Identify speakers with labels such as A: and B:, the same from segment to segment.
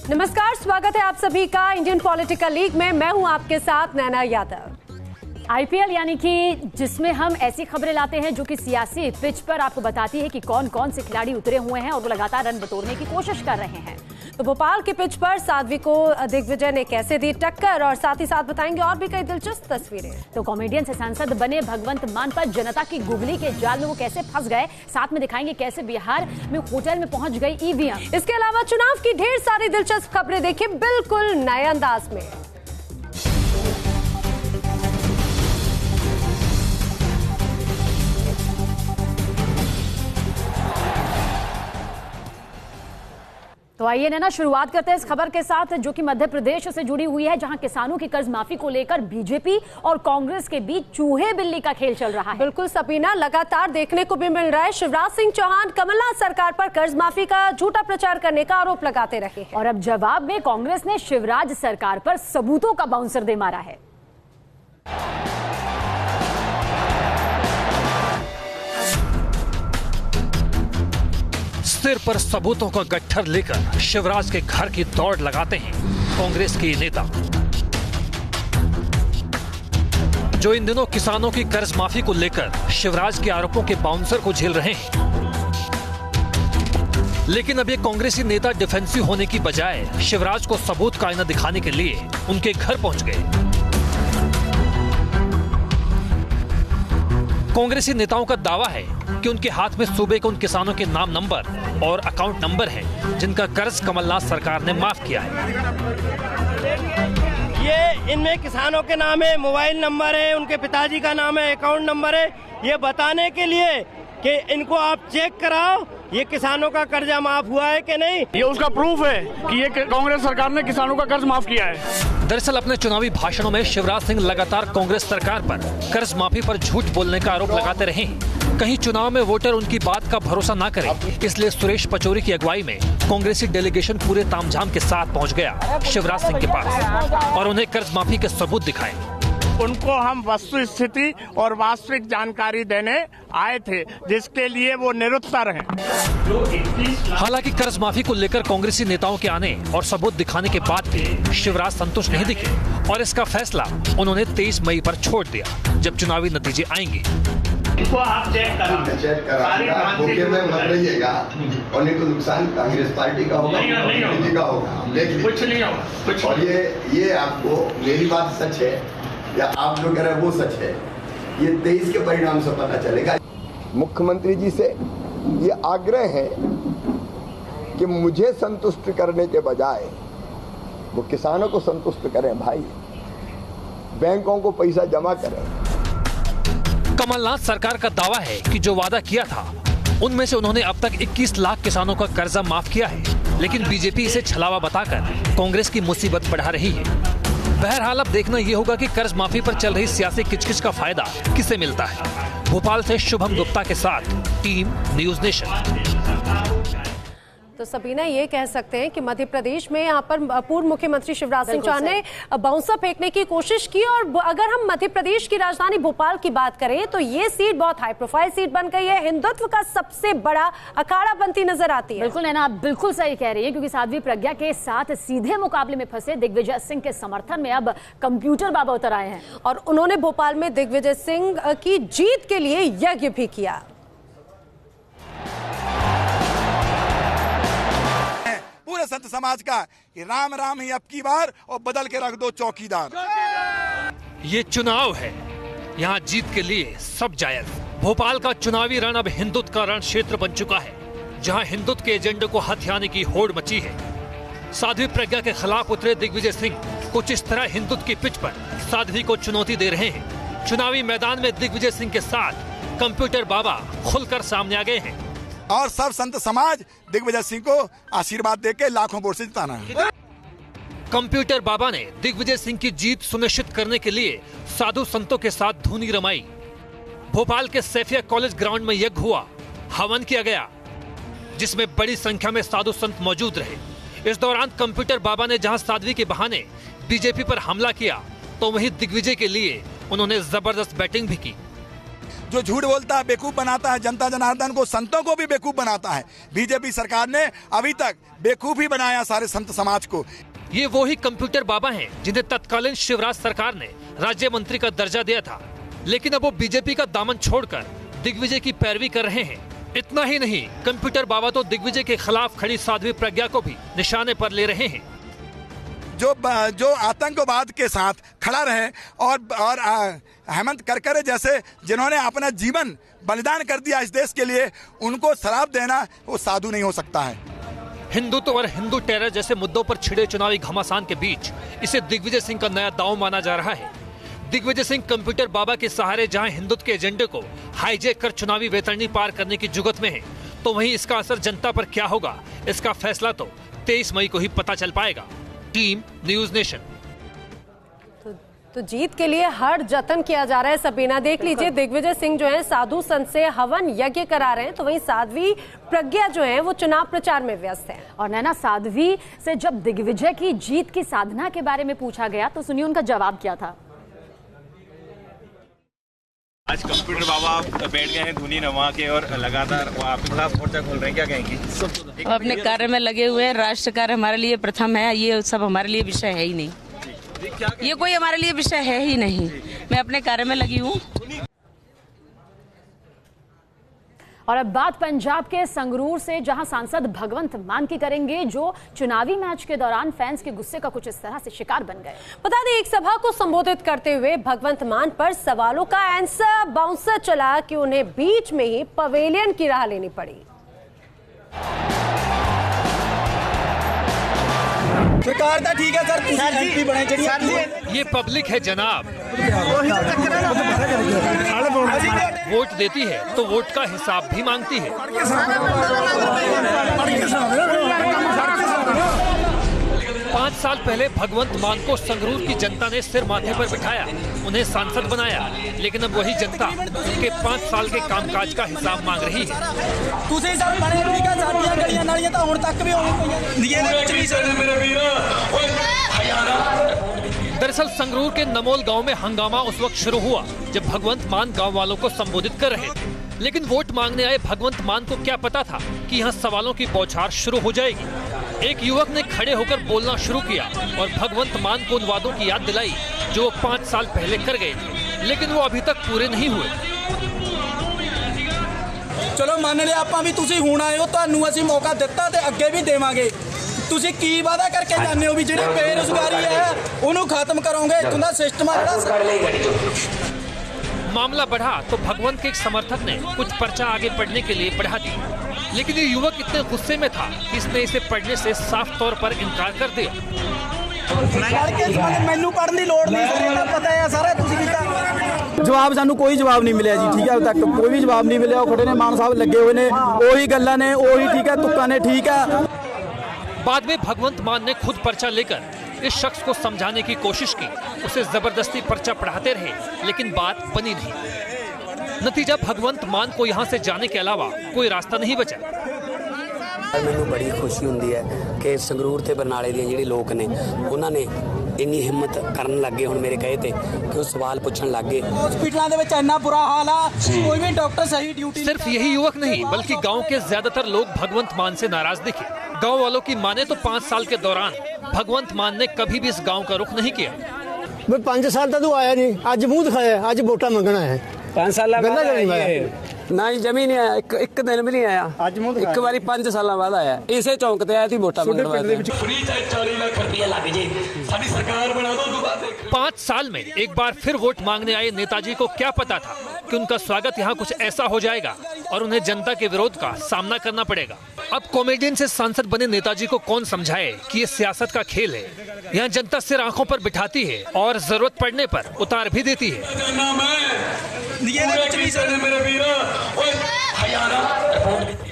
A: नमस्कार, स्वागत है आप सभी का इंडियन पॉलिटिकल लीग में। मैं हूं आपके साथ नैना यादव।
B: आईपीएल यानी कि जिसमें हम ऐसी खबरें लाते हैं जो कि सियासी पिच पर आपको बताती है कि कौन कौन से खिलाड़ी उतरे हुए हैं और वो लगातार रन बटोरने की कोशिश कर रहे हैं।
A: तो भोपाल के पिच पर साध्वी को दिग्विजय ने कैसे दी टक्कर, और साथ ही साथ बताएंगे और भी कई दिलचस्प तस्वीरें।
B: तो कॉमेडियन से सांसद बने भगवंत मान पर जनता की गुगली के जाल में वो कैसे फंस गए, साथ में दिखाएंगे कैसे बिहार में होटल में पहुंच गई ईवीएम।
A: इसके अलावा चुनाव की ढेर सारी दिलचस्प खबरें देखिए बिल्कुल नए अंदाज में।
B: तो आइए नैना, शुरुआत करते हैं इस खबर के साथ जो कि मध्य प्रदेश से जुड़ी हुई है, जहां किसानों की कर्ज माफी को लेकर बीजेपी और कांग्रेस के बीच चूहे बिल्ली का खेल चल रहा है।
A: बिल्कुल सपीना, लगातार देखने को भी मिल रहा है। शिवराज सिंह चौहान कमलनाथ सरकार पर कर्ज माफी का झूठा प्रचार करने का आरोप लगाते रहे हैं,
B: और अब जवाब में कांग्रेस ने शिवराज सरकार पर सबूतों का बाउंसर दे मारा है।
C: सिर पर सबूतों का गट्ठर लेकर शिवराज के घर की दौड़ लगाते हैं कांग्रेस के नेता, जो इन दिनों किसानों की कर्ज माफी को लेकर शिवराज के आरोपों के बाउंसर को झेल रहे हैं। लेकिन अब ये कांग्रेसी नेता डिफेंसिव होने की बजाय शिवराज को सबूत का आईना दिखाने के लिए उनके घर पहुंच गए। कांग्रेसी नेताओं का दावा है कि उनके हाथ में सूबे के उन किसानों के नाम नंबर और अकाउंट नंबर हैं जिनका कर्ज कमलनाथ सरकार ने माफ किया है।
D: ये इनमें किसानों के नाम है, मोबाइल नंबर है, उनके पिताजी का नाम है, अकाउंट नंबर है। ये बताने के लिए कि इनको आप चेक कराओ ये किसानों का कर्जा माफ हुआ है कि नहीं।
E: ये उसका प्रूफ है कि ये कांग्रेस सरकार ने किसानों का कर्ज माफ किया है।
C: दरअसल अपने चुनावी भाषणों में शिवराज सिंह लगातार कांग्रेस सरकार पर कर्ज माफी पर झूठ बोलने का आरोप लगाते रहे। कहीं चुनाव में वोटर उनकी बात का भरोसा ना करें, इसलिए सुरेश पचौरी की अगुवाई में कांग्रेसी डेलीगेशन पूरे तामझाम के साथ पहुंच गया शिवराज सिंह के पास और उन्हें कर्ज माफी के सबूत दिखाए।
E: उनको हम वस्तु स्थिति और वास्तविक जानकारी देने आए थे, जिसके लिए वो निरुत्तर हैं।
C: हालांकि कर्ज माफी को लेकर कांग्रेसी नेताओं के आने और सबूत दिखाने के बाद भी शिवराज संतुष्ट नहीं दिखे और इसका फैसला उन्होंने 23 मई पर छोड़ दिया, जब चुनावी नतीजे आएंगे।
E: इनको आप चेक
F: मत रहिएगा और नहीं तो नुकसान कांग्रेस पार्टी का होगा, मोदी का होगा,
E: कुछ नहीं होगा।
F: और ये आपको मेरी बात सच है या आप जो कह रहे हैं वो सच है, ये 23 के परिणाम से पता चलेगा। मुख्यमंत्री जी से ये आग्रह है कि मुझे संतुष्ट करने के बजाय वो किसानों को संतुष्ट करें। भाई, बैंकों को पैसा जमा करें।
C: कमलनाथ सरकार का दावा है कि जो वादा किया था उनमें से उन्होंने अब तक 21 लाख किसानों का कर्जा माफ किया है, लेकिन बीजेपी इसे छलावा बताकर कांग्रेस की मुसीबत बढ़ा रही है। बहरहाल अब देखना ये होगा कि कर्ज माफी पर चल रही सियासी किचकिच का फायदा किसे मिलता है। भोपाल से शुभम गुप्ता के साथ टीम न्यूज नेशन।
A: तो सबीना, ये कह सकते हैं कि मध्य प्रदेश में यहाँ पर पूर्व मुख्यमंत्री शिवराज सिंह चौहान ने बाउंसर फेंकने की कोशिश की, और अगर हम मध्य प्रदेश की राजधानी भोपाल की बात करें तो ये सीट बहुत हाई प्रोफाइल सीट बन गई है, हिंदुत्व का सबसे बड़ा अखाड़ा बनती नजर आती है।
B: बिल्कुल नैना, आप बिल्कुल सही कह रही है, क्योंकि साध्वी प्रज्ञा के साथ सीधे मुकाबले में फंसे दिग्विजय सिंह के समर्थन में अब कंप्यूटर बाबा उतर आए हैं
A: और उन्होंने भोपाल में दिग्विजय सिंह की जीत के लिए यज्ञ भी किया।
G: पूरे संत समाज का कि राम राम ही अब की बार और बदल के रख दो चौकीदार।
C: ये चुनाव है, यहाँ जीत के लिए सब जायज। भोपाल का चुनावी रण अब हिंदुत्व का रण क्षेत्र बन चुका है, जहाँ हिंदुत्व के एजेंडे को हथियाने की होड़ मची है। साध्वी प्रज्ञा के खिलाफ उतरे दिग्विजय सिंह कुछ इस तरह हिंदुत्व की पिच पर साध्वी को चुनौती दे रहे हैं। चुनावी मैदान में दिग्विजय सिंह के साथ कंप्यूटर बाबा खुलकर सामने आ गए हैं
G: और सब संत समाज दिग्विजय सिंह को आशीर्वाद देके लाखों वोट से जिताना है।
C: कंप्यूटर बाबा ने दिग्विजय सिंह की जीत सुनिश्चित करने के लिए साधु संतों के साथ धूनी रमाई। भोपाल के सैफिया कॉलेज ग्राउंड में यज्ञ हुआ, हवन किया गया, जिसमें बड़ी संख्या में साधु संत मौजूद रहे। इस दौरान कंप्यूटर बाबा ने जहां साध्वी के बहाने बीजेपी पर हमला किया, तो वहीं दिग्विजय के लिए उन्होंने जबरदस्त बैटिंग भी की।
G: जो झूठ बोलता है, बेवकूफ बनाता है, जनता जनार्दन को, संतों को भी बेवकूफ बनाता है। बीजेपी सरकार ने अभी तक बेवकूफ ही बनाया सारे संत समाज को।
C: ये वो ही कंप्यूटर बाबा हैं जिन्हें तत्कालीन शिवराज सरकार ने राज्य मंत्री का दर्जा दिया था, लेकिन अब वो बीजेपी का दामन छोड़कर दिग्विजय की पैरवी कर रहे हैं। इतना ही नहीं, कंप्यूटर बाबा तो दिग्विजय के खिलाफ खड़ी साध्वी प्रज्ञा को भी निशाने पर ले रहे हैं।
G: जो आतंकवाद के साथ खड़ा रहे और हेमंत करकरे जैसे जिन्होंने अपना जीवन बलिदान कर दिया इस देश के लिए, उनको शराब देना वो साधु नहीं हो सकता है।
C: हिंदुत्व और हिंदू टेरर जैसे मुद्दों पर छिड़े चुनावी घमासान के बीच इसे दिग्विजय सिंह का नया दांव माना जा रहा है। दिग्विजय सिंह कंप्यूटर बाबा के सहारे जहां हिंदुत्व के एजेंडे को हाईजैक कर चुनावी वैतरणी पार करने की जुगत में है, तो वहीं इसका असर जनता पर क्या होगा, इसका फैसला तो 23 मई को ही पता चल पाएगा। Team news nation.
A: तो जीत के लिए हर जतन किया जा रहा है। सबीना, देख लीजिए, दिग्विजय सिंह जो है साधु संत से हवन यज्ञ करा रहे हैं, तो वहीं साध्वी प्रज्ञा जो है वो चुनाव प्रचार में व्यस्त है।
B: और नैना, साध्वी से जब दिग्विजय की जीत की साधना के बारे में पूछा गया तो सुनिए उनका जवाब क्या था।
H: आज कंप्यूटर बाबा बैठ गए हैं धुनी नमा के और लगातार आपके खिलाफ मोर्चा खोल रहे हैं, क्या कहेंगी?
I: अपने कार्य में लगे हुए हैं। राष्ट्र कार्य हमारे लिए प्रथम है, ये सब हमारे लिए विषय है ही नहीं, ये कोई हमारे लिए विषय है ही नहीं। मैं अपने कार्य में लगी हूँ।
B: और अब बात पंजाब के संगरूर से, जहां सांसद भगवंत मान की करेंगे, जो चुनावी मैच के दौरान फैंस के गुस्से का कुछ इस तरह से शिकार बन गए।
A: बता दें, एक सभा को संबोधित करते हुए भगवंत मान पर सवालों का आंसर बाउंसर चला कि उन्हें बीच में ही पवेलियन की राह लेनी पड़ी।
J: सरकार तो ठीक है सर, एमपी बने चाहिए।
C: ये पब्लिक है जनाब, वोट देती है तो वोट का हिसाब भी मांगती है। 5 साल पहले भगवंत मान को संगरूर की जनता ने सिर माथे पर बिठाया, उन्हें सांसद बनाया, लेकिन अब वही जनता उनके 5 साल के कामकाज का हिसाब मांग रही है। दरअसल संगरूर के नमोल गांव में हंगामा उस वक्त शुरू हुआ जब भगवंत मान गांव वालों को संबोधित कर रहे थे, लेकिन वोट मांगने आए भगवंत मान को क्या पता था कि यहाँ सवालों की बौछार शुरू हो जाएगी। एक युवक ने खड़े होकर बोलना शुरू किया और भगवंत मान को उन वादों की याद दिलाई जो वो 5 साल पहले कर गए थे, लेकिन वो अभी तक पूरे नहीं हुए।
J: चलो मान लिया आप भी तुसी हुण आए हो, तुहानू असीं मौका दिता ते अगे भी देवांगे। तुसी की वादा करके जाने हो भी जिहड़ी बेरोजगारी है उन्होंने खत्म करोगे, इत्थों दा सिस्टम है।
C: मामला बढ़ा तो भगवंत के एक समर्थक ने कुछ पर्चा आगे पढ़ने के लिए बढ़ा दी, लेकिन ये युवक इतने गुस्से में था कि इसने इसे पढ़ने से साफ तौर पर इनकार कर दिया।
J: मैनू पढ़ने की लोड़ नहीं, पता है सारा जवाब सानू कोई जवाब नहीं मिले जी, ठीक है, अब तक कोई भी जवाब नहीं मिले। खड़े ने मान साहब लगे हुए ने, वही गल्लां ने, वही ठीक है, तुक्का ने ठीक है।
C: बाद में भगवंत मान ने खुद पर्चा लेकर इस शख्स को समझाने की कोशिश की, उसे जबरदस्ती पर्चा पढ़ाते रहे, लेकिन बात बनी नहीं। नतीजा भगवंत मान को यहाँ से जाने के अलावा कोई रास्ता नहीं बचा।
K: मैनू बड़ी खुशी हुंदी है कि संगरूर ते बरनाले दी जिहड़े लोक ने उन्होंने इन्नी हिम्मत करन लग गए हुण मेरे कहे ते कि वो सवाल पूछण लग गए।
J: हॉस्पिटलां दे विच इन्ना बुरा हाल आ, कोई भी डॉक्टर सही ड्यूटी।
C: सिर्फ यही युवक नहीं बल्कि गांव के ज्यादातर लोग भगवंत मान से नाराज दिखे। गांव वालों की माने तो 5 साल के दौरान भगवंत मान ने कभी भी इस गांव का रुख नहीं किया।
L: 5 साल तक तू आया नहीं, आज मुंह दिखाया, आज वोटा मंगना है।
K: 5 साल ना ही जमी नहीं आया, एक दिन भी नहीं आया। एक बारी 5 साल बाद आया, इसे चौंक ते आया थी वोटा मंगण वास्ते।
C: 5 साल में एक बार फिर वोट मांगने आए नेताजी को क्या पता था कि उनका स्वागत यहाँ कुछ ऐसा हो जाएगा और उन्हें जनता के विरोध का सामना करना पड़ेगा। अब कॉमेडियन से सांसद बने नेताजी को कौन समझाए कि ये सियासत का खेल है। यहाँ जनता सिर आंखों पर बिठाती है और जरूरत पड़ने पर उतार भी देती है।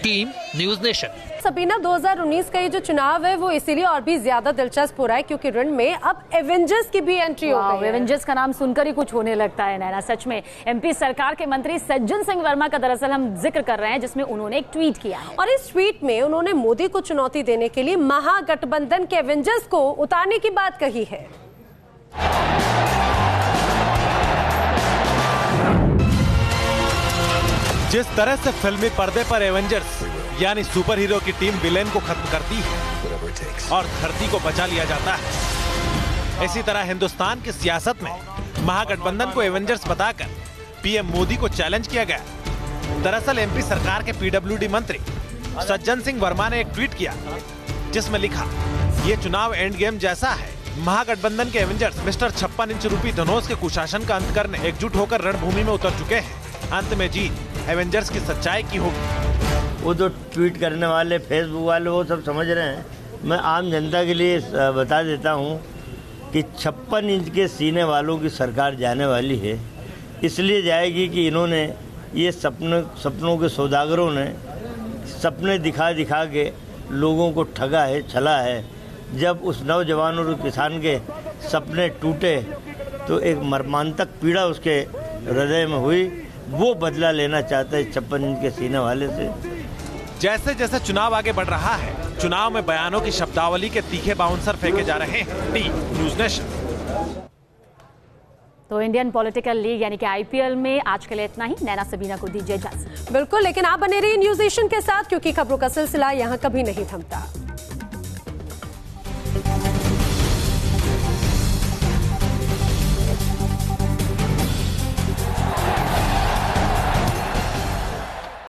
C: Team news nation.
A: सबीना, 2019 का ये जो चुनाव है वो इसीलिए और भी ज्यादा दिलचस्प हो रहा है क्योंकि रण में अब एवेंजर्स की भी एंट्री हो गई है।
B: एवेंजर्स का नाम सुनकर ही कुछ होने लगता है नैना, सच में। एमपी सरकार के मंत्री सज्जन सिंह वर्मा का दरअसल हम जिक्र कर रहे हैं, जिसमें उन्होंने एक ट्वीट किया है
A: और इस ट्वीट में उन्होंने मोदी को चुनौती देने के लिए महागठबंधन के एवेंजर्स को उतारने की बात कही है।
M: जिस तरह से फिल्मी पर्दे पर एवेंजर्स यानी सुपर हीरो की टीम विलेन को खत्म करती है और धरती को बचा लिया जाता है, इसी तरह हिंदुस्तान की सियासत में महागठबंधन को एवेंजर्स बताकर पीएम मोदी को चैलेंज किया गया। दरअसल एमपी सरकार के पीडब्ल्यूडी मंत्री सज्जन सिंह वर्मा ने एक ट्वीट किया जिसमें लिखा, ये चुनाव एंड गेम जैसा है। महागठबंधन के एवेंजर्स मिस्टर 56 इंच रूपी धनुष के कुशासन का अंत करने एकजुट होकर रणभूमि में उतर चुके हैं। अंत में जीत एवेंजर्स की सच्चाई की होगी।
D: वो तो ट्वीट करने वाले, फेसबुक वाले, वो सब समझ रहे हैं। मैं आम जनता के लिए बता देता हूँ कि 56 इंच के सीने वालों की सरकार जाने वाली है। इसलिए जाएगी कि इन्होंने ये सपनों के सौदागरों ने सपने दिखा दिखा के लोगों को ठगा है, छला है। जब उस नौजवान और किसान के सपने टूटे तो एक मर्मांतक पीड़ा उसके हृदय में हुई। वो बदला लेना चाहता है 56 इंच के सीने वाले से।
M: जैसे जैसे चुनाव आगे बढ़ रहा है, चुनाव में बयानों की शब्दावली के तीखे बाउंसर फेंके जा रहे हैं। T news nation.
B: तो इंडियन पॉलिटिकल लीग यानी कि आईपीएल में आज के लिए इतना ही। नैना सबीना को दीजिए इजाजत।
A: बिल्कुल, लेकिन आप बने रहिए न्यूज़ नेशन के साथ, क्योंकि खबरों का सिलसिला यहाँ कभी नहीं थमता।